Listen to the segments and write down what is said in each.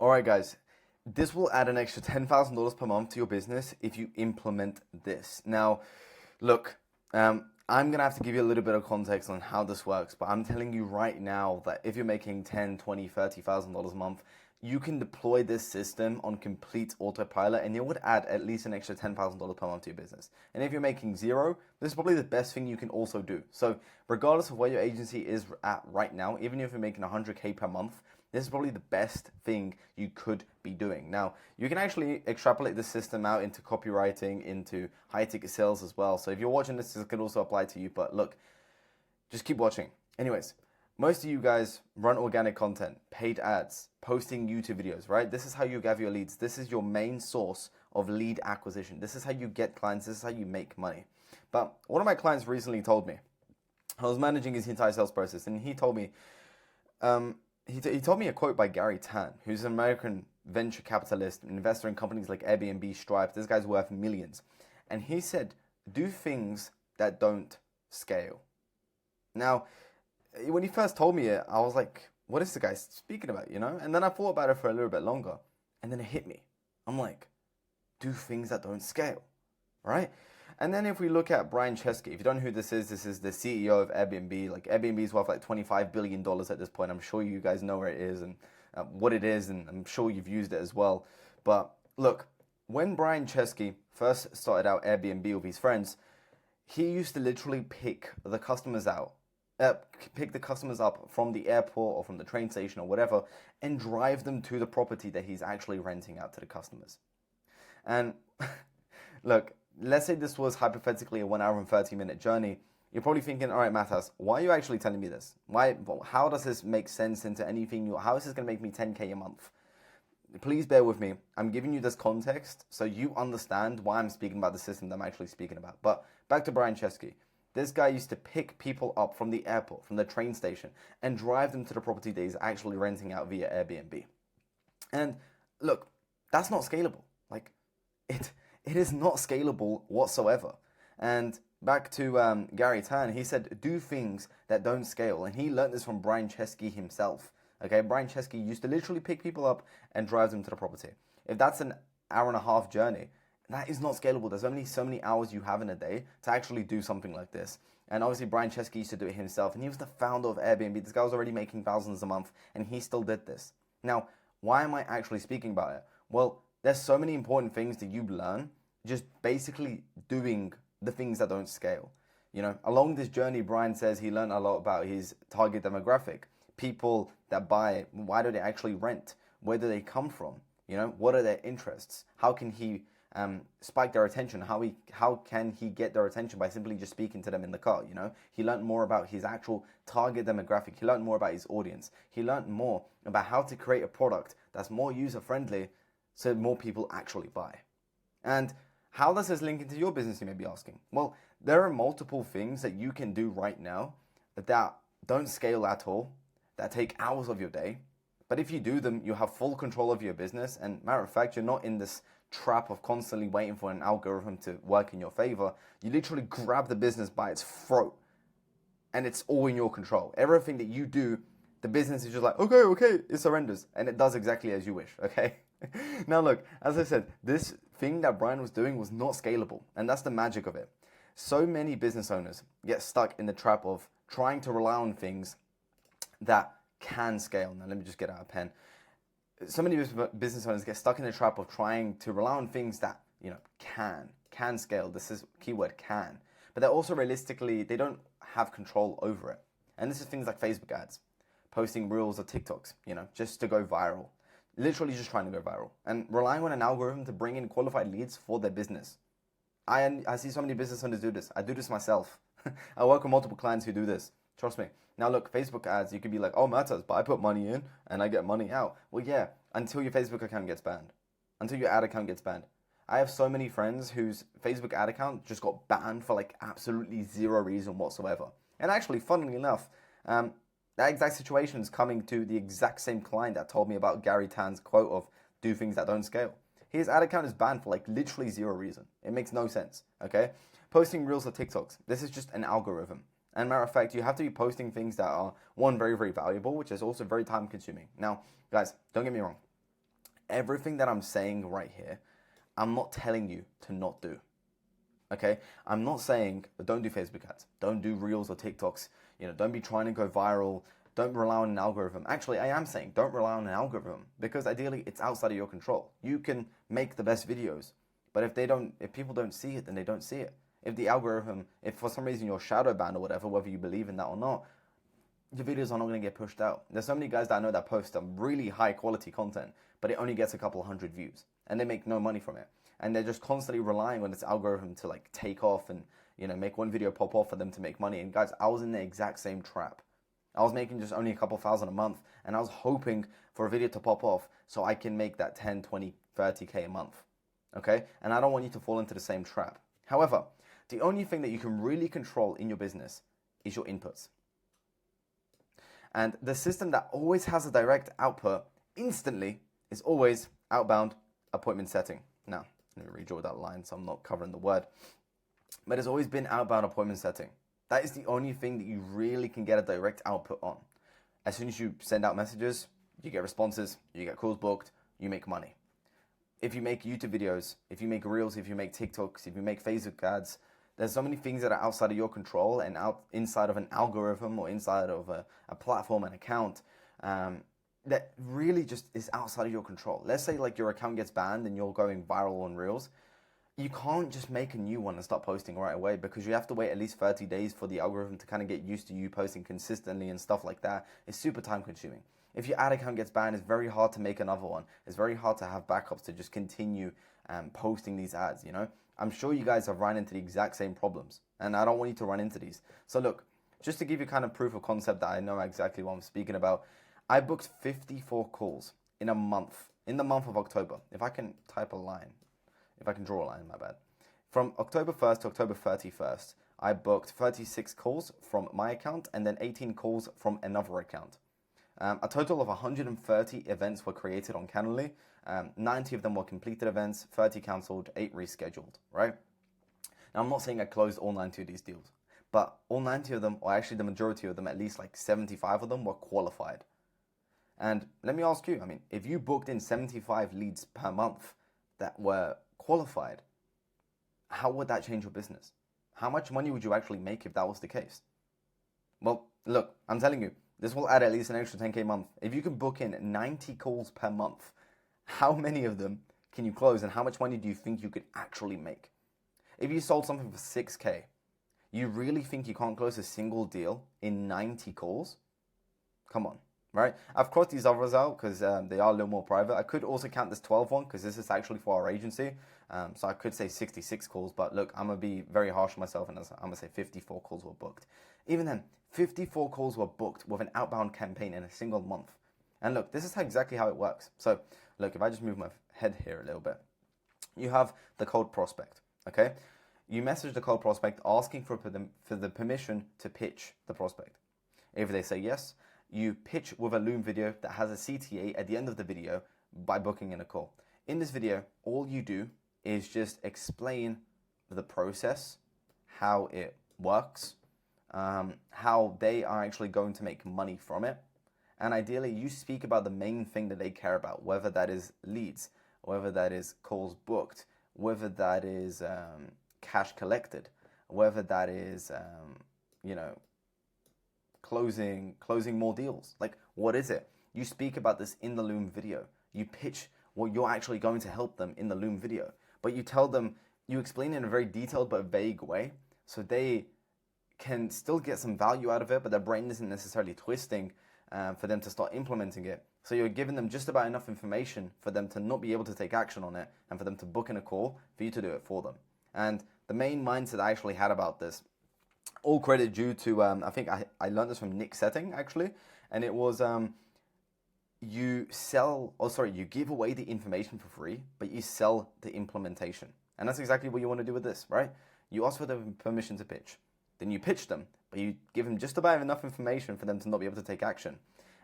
All right, guys, this will add an extra $10,000 per month to your business if you implement this. Now, look, I'm gonna have to give you a little bit of context on how this works, but I'm telling you right now that if you're making $10, $20, $30,000 a month, you can deploy this system on complete autopilot and it would add at least an extra $10,000 per month to your business. And if you're making zero, this is probably the best thing you can also do. So regardless of where your agency is at right now, even if you're making 100K per month, this is probably the best thing you could be doing. Now, you can actually extrapolate this system out into copywriting, into high-ticket sales as well. So if you're watching this, this could also apply to you. But look, just keep watching. Anyways, most of you guys run organic content, paid ads, posting YouTube videos, right? This is how you gather your leads. This is your main source of lead acquisition. This is how you get clients. This is how you make money. But one of my clients recently told me, I was managing his entire sales process, and he told me, he told me a quote by Gary Tan, who's an American venture capitalist, investor in companies like Airbnb, Stripe. This guy's worth millions. And he said, do things that don't scale. Now, when he first told me it, I was like, what is the guy speaking about, you know? And then I thought about it for a little bit longer. And then it hit me. I'm like, do things that don't scale, right? And then if we look at Brian Chesky, if you don't know who this is the CEO of Airbnb. Like Airbnb is worth like $25 billion at this point. I'm sure you guys know where it is and what it is, and I'm sure you've used it as well. But look, when Brian Chesky first started out Airbnb with his friends, he used to literally pick the customers up from the airport or from the train station or whatever and drive them to the property that he's actually renting out to the customers. And look, let's say this was hypothetically a 1 hour and 30-minute journey. You're probably thinking, all right, Matas, why are you actually telling me this? How does this make sense into anything new? How is this going to make me 10K a month? Please bear with me. I'm giving you this context so you understand why I'm speaking about the system that I'm actually speaking about. But back to Brian Chesky. This guy used to pick people up from the airport, from the train station, and drive them to the property that he's actually renting out via Airbnb. And look, that's not scalable. Like, it is not scalable whatsoever. And back to Gary Tan, he said, do things that don't scale. And he learned this from Brian Chesky himself. Okay, Brian Chesky used to literally pick people up and drive them to the property. If that's an hour and a half journey, that is not scalable. There's only so many hours you have in a day to actually do something like this. And obviously Brian Chesky used to do it himself, and he was the founder of Airbnb. This guy was already making thousands a month, and he still did this. Now, why am I actually speaking about it? Well, there's so many important things that you learn just basically doing the things that don't scale. You know, along this journey, Brian says he learned a lot about his target demographic. People that buy, why do they actually rent? Where do they come from? You know, what are their interests? How can he spike their attention? How can he get their attention by simply just speaking to them in the car? You know, he learned more about his actual target demographic. He learned more about his audience. He learned more about how to create a product that's more user friendly so more people actually buy. And how does this link into your business, you may be asking? Well, there are multiple things that you can do right now that don't scale at all, that take hours of your day. But if you do them, you have full control of your business. And matter of fact, you're not in this trap of constantly waiting for an algorithm to work in your favor. You literally grab the business by its throat and it's all in your control. Everything that you do, the business is just like, okay, it surrenders. And it does exactly as you wish, okay? Now look, as I said, this thing that Brian was doing was not scalable. And that's the magic of it. So many business owners get stuck in the trap of trying to rely on things that can scale. Now let me just get out a pen. So many business owners get stuck in the trap of trying to rely on things that, you know, can scale. This is keyword can. But they're also realistically, they don't have control over it. And this is things like Facebook ads, posting reels or TikToks, you know, just to go viral. Literally just trying to go viral. And relying on an algorithm to bring in qualified leads for their business. I see so many business owners do this. I do this myself. I work with multiple clients who do this. Trust me. Now look, Facebook ads, you could be like, oh, Matas, but I put money in and I get money out. Well, yeah, until your Facebook account gets banned. Until your ad account gets banned. I have so many friends whose Facebook ad account just got banned for like absolutely zero reason whatsoever. And actually, funnily enough, that exact situation is coming to the exact same client that told me about Gary Tan's quote of do things that don't scale. His ad account is banned for like literally zero reason. It makes no sense, okay? Posting reels or TikToks. This is just an algorithm. And matter of fact, you have to be posting things that are, one, very, very valuable, which is also very time consuming. Now, guys, don't get me wrong. everything that I'm saying right here, I'm not telling you to not do. Okay, I'm not saying don't do Facebook ads, don't do Reels or TikToks, don't be trying to go viral, don't rely on an algorithm. Actually, I am saying don't rely on an algorithm, because ideally it's outside of your control. You can make the best videos, but if people don't see it, then they don't see it. If the algorithm, if for some reason you're shadow banned or whatever, whether you believe in that or not, your videos are not going to get pushed out. There's so many guys that I know that post some really high quality content, but it only gets a couple hundred views, and they make no money from it. And they're just constantly relying on this algorithm to like take off and make one video pop off for them to make money. And guys, I was in the exact same trap. I was making just only a couple thousand a month, and I was hoping for a video to pop off so I can make that 10, 20, 30K a month. Okay? And I don't want you to fall into the same trap. However, the only thing that you can really control in your business is your inputs. And the system that always has a direct output instantly is always outbound appointment setting. Now, let me redraw that line so I'm not covering the word. But it's always been outbound appointment setting. That is the only thing that you really can get a direct output on. As soon as you send out messages, you get responses, you get calls booked, you make money. If you make YouTube videos, if you make Reels, if you make TikToks, if you make Facebook ads, there's so many things that are outside of your control and inside of an algorithm or inside of a platform, an account, that really just is outside of your control. Let's say like your account gets banned and you're going viral on Reels. You can't just make a new one and start posting right away, because you have to wait at least 30 days for the algorithm to kind of get used to you posting consistently and stuff like that. It's super time consuming. If your ad account gets banned, it's very hard to make another one. It's very hard to have backups to just continue posting these ads, I'm sure you guys have run into the exact same problems, and I don't want you to run into these. So look, just to give you kind of proof of concept that I know exactly what I'm speaking about, I booked 54 calls in a month, in the month of October. If I can type a line, if I can draw a line, my bad. From October 1st to October 31st, I booked 36 calls from my account and then 18 calls from another account. A total of 130 events were created on Calendly. 90 of them were completed events, 30 cancelled, 8 rescheduled, right? Now, I'm not saying I closed all 90 of these deals, but all 90 of them, or actually the majority of them, at least like 75 of them, were qualified. And let me ask you, if you booked in 75 leads per month that were qualified, how would that change your business? How much money would you actually make if that was the case? Well, look, I'm telling you, this will add at least an extra 10K a month. If you can book in 90 calls per month, how many of them can you close, and how much money do you think you could actually make? If you sold something for 6K, you really think you can't close a single deal in 90 calls? Come on, right? I've crossed these others out because they are a little more private. I could also count this 12 one because this is actually for our agency. So I could say 66 calls, but look, I'm going to be very harsh on myself, and I'm going to say 54 calls were booked. Even then, 54 calls were booked with an outbound campaign in a single month. And look, this is exactly how it works. So look, if I just move my head here a little bit, you have the cold prospect, okay? You message the cold prospect asking for the permission to pitch the prospect. If they say yes, you pitch with a Loom video that has a CTA at the end of the video by booking in a call. In this video, all you do is just explain the process, how it works, how they are actually going to make money from it. And ideally, you speak about the main thing that they care about, whether that is leads, whether that is calls booked, whether that is cash collected, whether that is, closing more deals. Like, what is it? You speak about this in the Loom video. You pitch what you're actually going to help them in the Loom video. But you tell them, you explain it in a very detailed but vague way, so they can still get some value out of it, but their brain isn't necessarily twisting for them to start implementing it. So you're giving them just about enough information for them to not be able to take action on it, and for them to book in a call for you to do it for them. And the main mindset I actually had about this, all credit due to, I think I learned this from Nick Setting actually, and it was you give away the information for free, but you sell the implementation. And that's exactly what you want to do with this, right? You ask for the permission to pitch, then you pitch them, but you give them just about enough information for them to not be able to take action.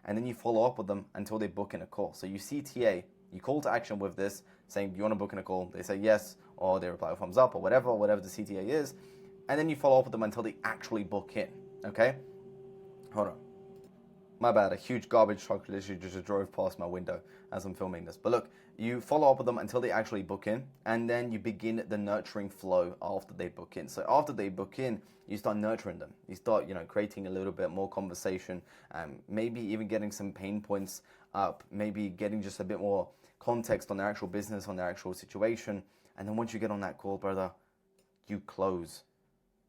And then you follow up with them until they book in a call. So you CTA, you call to action with this, saying, do you want to book in a call? They say yes, or they reply a thumbs up, or whatever the CTA is. And then you follow up with them until they actually book in, okay? Hold on. My bad, a huge garbage truck literally just drove past my window as I'm filming this. But look, you follow up with them until they actually book in, and then you begin the nurturing flow after they book in. So after they book in, you start nurturing them. You start, creating a little bit more conversation, maybe even getting some pain points up, maybe getting just a bit more context on their actual business, on their actual situation. And then once you get on that call, brother, you close.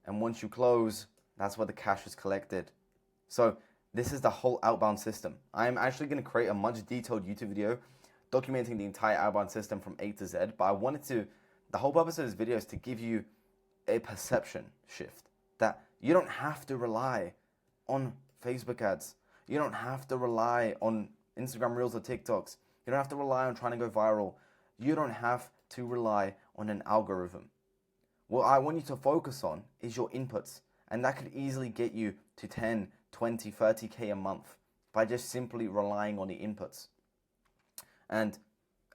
And once you close, that's where the cash is collected. So this is the whole outbound system. I'm actually going to create a much detailed YouTube video documenting the entire outbound system from A to Z, but I wanted to, the whole purpose of this video is to give you a perception shift that you don't have to rely on Facebook ads. You don't have to rely on Instagram Reels or TikToks. You don't have to rely on trying to go viral. You don't have to rely on an algorithm. What I want you to focus on is your inputs, and that could easily get you to 10, 20, 30K a month by just simply relying on the inputs. And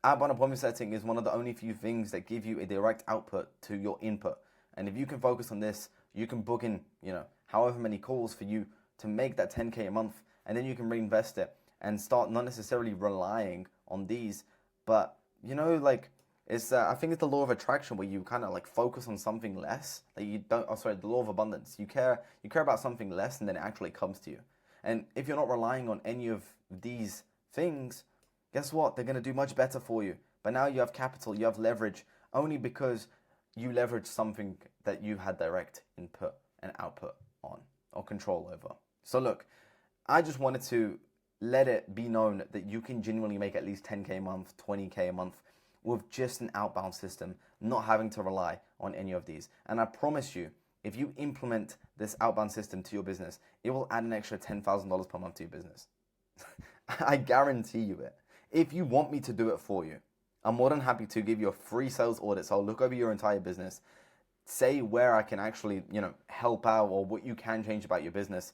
outbound appointment setting is one of the only few things that give you a direct output to your input. And if you can focus on this, you can book in, however many calls for you to make that 10K a month, and then you can reinvest it and start not necessarily relying on these, but it's I think it's the law of attraction where you kind of like focus on something less that you don't. Oh, sorry, the law of abundance. You care about something less, and then it actually comes to you. And if you're not relying on any of these things, guess what? They're gonna do much better for you. But now you have capital, you have leverage, only because you leverage something that you had direct input and output on or control over. So look, I just wanted to let it be known that you can genuinely make at least 10K a month, 20K a month with just an outbound system, not having to rely on any of these. And I promise you, if you implement this outbound system to your business, it will add an extra $10,000 per month to your business. I guarantee you it. If you want me to do it for you, I'm more than happy to give you a free sales audit. So I'll look over your entire business, say where I can actually, help out or what you can change about your business,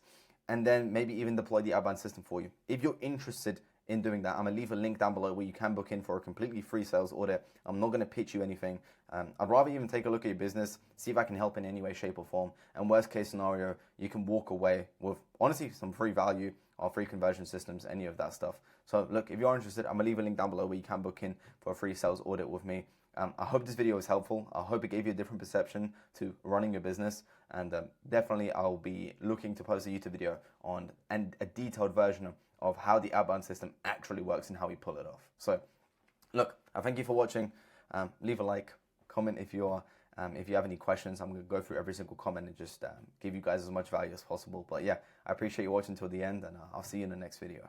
and then maybe even deploy the outbound system for you. If you're interested in doing that, I'm gonna leave a link down below where you can book in for a completely free sales audit. I'm not gonna pitch you anything. I'd rather even take a look at your business, see if I can help in any way, shape, or form. And worst case scenario, you can walk away with honestly some free value or free conversion systems, any of that stuff. So look, if you're interested, I'm gonna leave a link down below where you can book in for a free sales audit with me. I hope this video was helpful. I hope it gave you a different perception to running your business. And definitely I'll be looking to post a YouTube video on and a detailed version of how the outbound system actually works and how we pull it off. So look, I thank you for watching. Leave a like, comment if you have any questions. I'm going to go through every single comment and just give you guys as much value as possible. But yeah, I appreciate you watching till the end, and I'll see you in the next video.